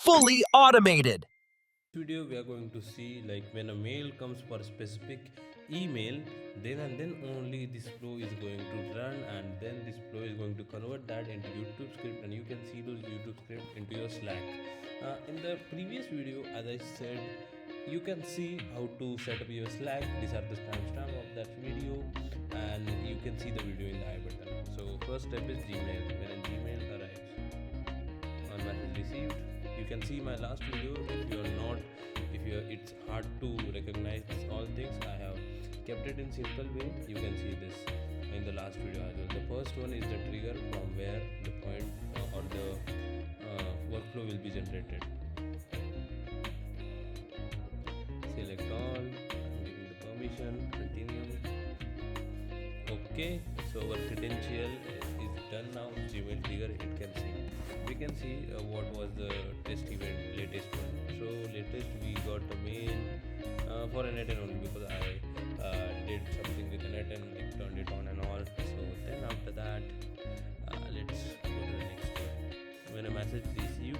fully automated. Video we are going to see like when a mail comes for a specific email, then and then only this flow is going to run, and then this flow is going to convert that into YouTube script, and you can see those YouTube script into your Slack. In the previous video, as I said, you can see how to set up your Slack. These are the timestamp of that video, and you can see the video in the I button. So first step is Gmail. When a Gmail arrives on message received, you can see my last video. If you're it's hard to recognize all things, I have kept it in simple way. You can see this in the last video as well. The first one is the trigger from where the point or the workflow will be generated. Select all, I'm giving the permission, continue. Okay, so our credential is done now. Gmail trigger, it can see. We can see what was the test event, latest one. So latest we got a mail for a net and only, because I did something with the net and like turned it on and all. So then after that, let's go to the next step. When a message received,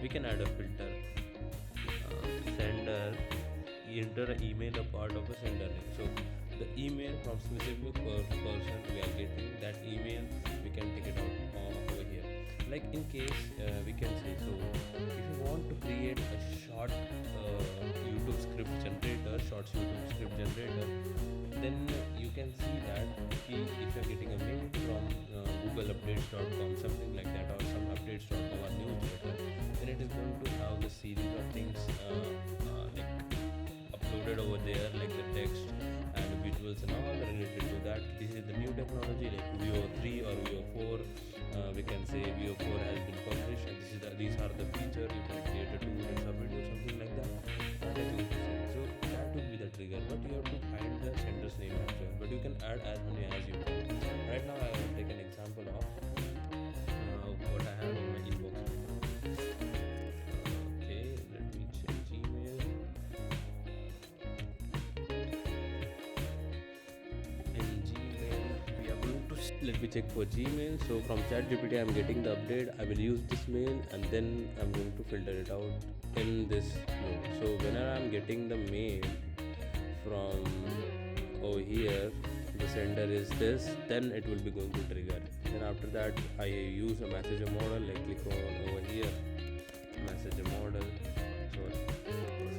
we can add a filter. Sender, enter an email a part of a sender name. So the email from specific person we are getting, that email we can take it out over here. Like in case we can say, so if you want to create a short YouTube script generator, shorts YouTube script generator, then you can see that if you're getting a mail from googleupdates.com, something like that, or some updates.com or newsletter, then it is going to have the series of things like uploaded over there, like the text and visuals and all related to that. This is the new technology, like Veo 3 or Veo 4. We can say Veo 4 has been published, and these are the features. You can create a 2 minutes of video, something like that. So that will be the trigger, but you have to find the sender's name as well. But you can add as many as you want. Right now, I will take an example of what I have in my inbox. Okay, let me check Gmail. Let me check for Gmail. So from ChatGPT I'm getting the update. I will use this mail, and then I'm going to filter it out in this flow. So whenever I'm getting the mail from over here, the sender is this, then it will be going to trigger. Then after that I use a messenger model, like click on over here, messenger model. So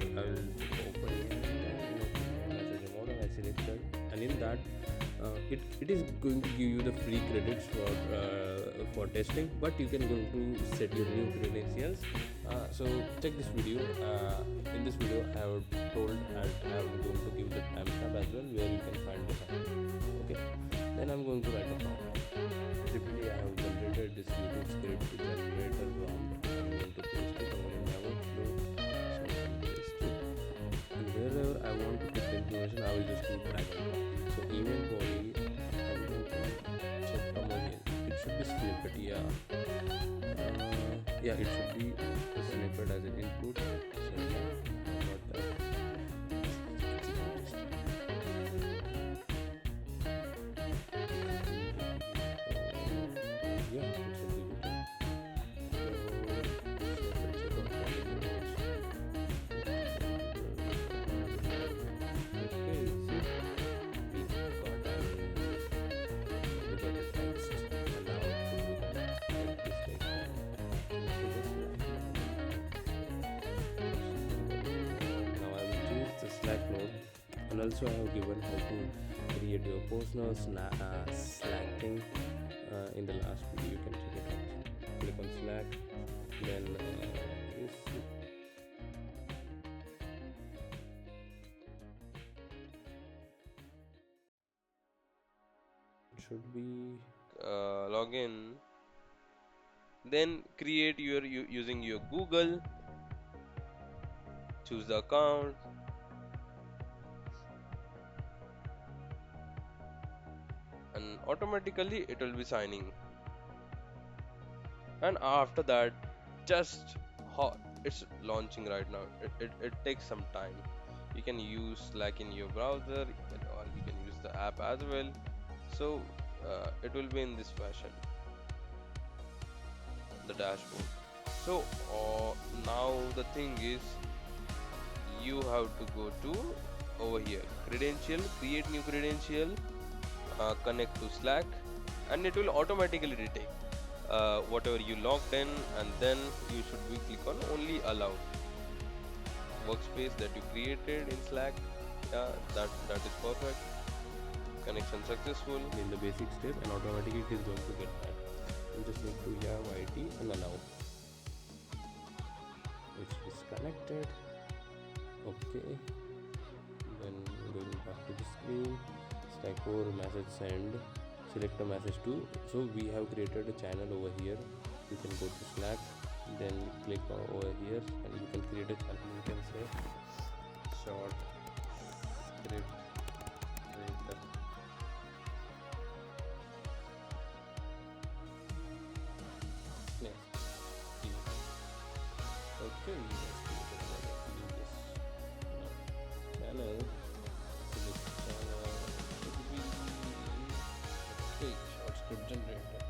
I will open here, messenger model, I selected, and in that it is going to give you the free credits for testing, but you can go to set your new credentials. So check this video. In this video I have told, and I am going to give the timestamp as well where you can find this out. Okay, then I'm going to write a prompt. Typically I have generated this YouTube script generator prompt. I'm going to paste it over in my workflow. So I'll paste it, and wherever I want to put the information, I will just do drag and drop. So email body, I'm going to check from again. It should be snippet, yeah, it should be a snippet as an input. So yeah, I got that. Yeah, it should be good. Claude, and also I have given how to create your personal Slack thing in the last video. You can check it out. Click on Slack, then it should be login. Then create your using your Google. Choose the account. And automatically it will be signing, and after that just it's launching right now. It takes some time. You can use Slack in your browser, or you can use the app as well. So it will be in this fashion, the dashboard. So now the thing is, you have to go to over here, credential, create new credential, connect to Slack, and it will automatically detect whatever you logged in, and then you should be click on only allow workspace that you created in Slack. Yeah, that is perfect. Connection successful. In the basic step, and automatically it is going to get that. You just need to have IT and allow. It's disconnected. Okay. Then going back to the screen, stack over message send, select a message to. So we have created a channel over here. You can go to Slack, then click over here and you can create a channel. You can say short script creator. Next, okay, let's create this channel. So this channel should be okay, short script generator.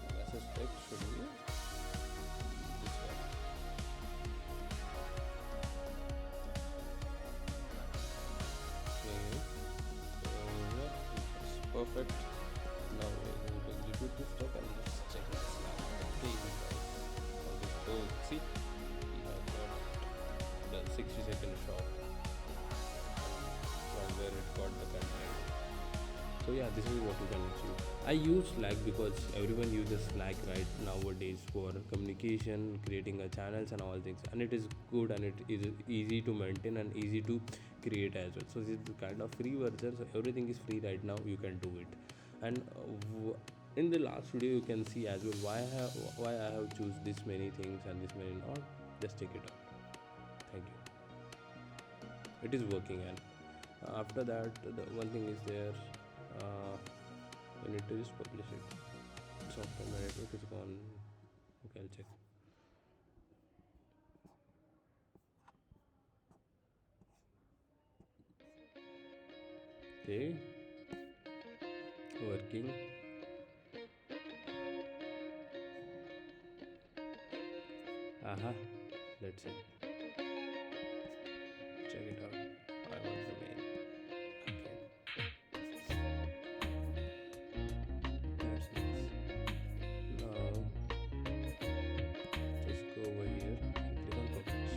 The message text should be this one. Okay, so yeah, it's perfect. Now we're going to execute this stuff and let's check it Slack. Okay, so see, we have got the 60-second shot from where it got the content. So yeah, this is what you can achieve. I use Slack because everyone uses Slack right nowadays for communication, creating a channels and all things, and it is good and it is easy to maintain and easy to create as well. So this is kind of free version, so everything is free right now, you can do it. And in the last video you can see as well why I have choose this many things and this many not. Just check it out. Thank you. It is working, and after that the one thing is there, you need to just publish it. Software my network is gone. Okay, I'll check. Okay, working. Aha, let's see. Check it out. I want the mail. Okay, that's nice. Now just go over here and click on publish.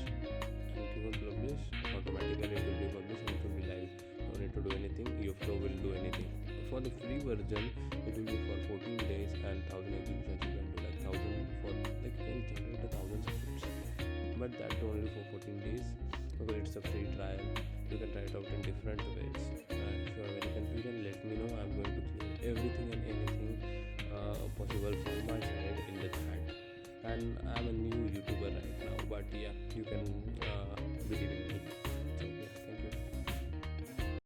And click on publish. Automatically it will be published and it will be live. No need to do anything. Your flow will do anything. For the free version, it will be for 14 days and 1000 executions. You can do like 1000 for like you can generate 1000 scripts, but that only for 14 days because it's a free trial. You can try it out in different ways. If you have any confusion, let me know. I'm going to clear everything and anything possible from my side in the chat. And I'm a new YouTuber right now, but yeah, you can believe in me. So yeah.